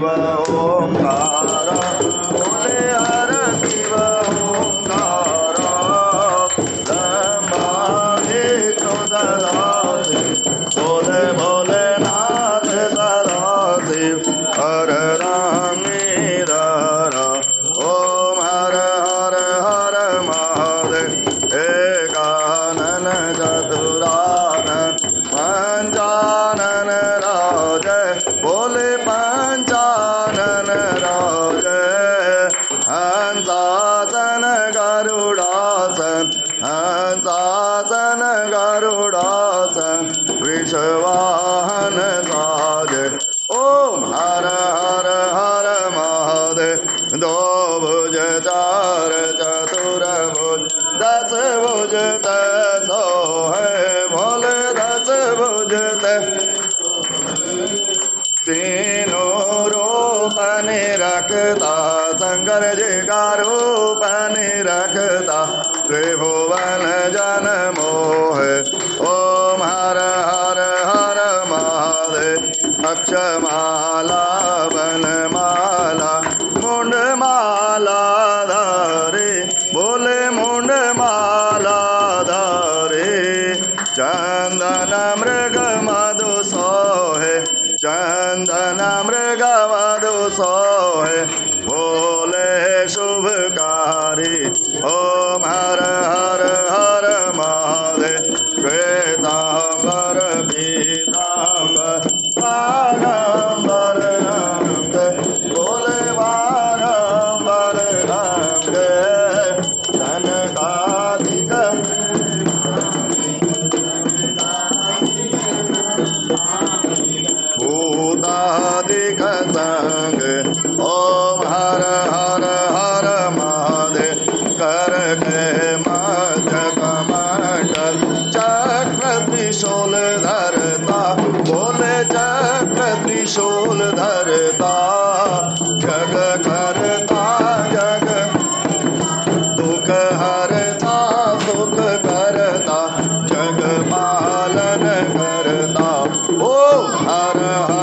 शिव ओंकार बोले हर शिव ओंकार ब्रह्मा विष्णु सदाशिव बोले भोलेनाथ सदाशिव हर राम निरार ओम हर हर हर महादेव एकानन चतुरानन पंचानन राज बोले पंचानन राज हंसासन गरुड़ासन हंसासन गरुड़ासन वृषवाहन साज ओम हर हर हर महादेव दो भुज चार चतुर्भुज दस भुज तैसो है भोले दस भुज तीनों रूप रखता शंकर जी का रूप रखता त्रिभुवन जन मोह ओम हर हर हर महादेव अक्षमाला वनमाला मुंडमाला धारे बोले मुंडमाला धारे चंदन मृग मधु सोहे चंदन मृग मधु सोहे बोले शुभकारी ओम हर हर हर महादेव श्वेतांबर पीतांबर बारंबर रंग बोले बारंबर रंग जनकाधिक भूतादिक संग ओम हर हर हर महादेव कर के मध्य कमंडल चक्र त्रिशूल धरता बोले चक्र त्रिशूल धरता जग करता जग दुख हरता सुख करता जग पालन करता ओ हर हर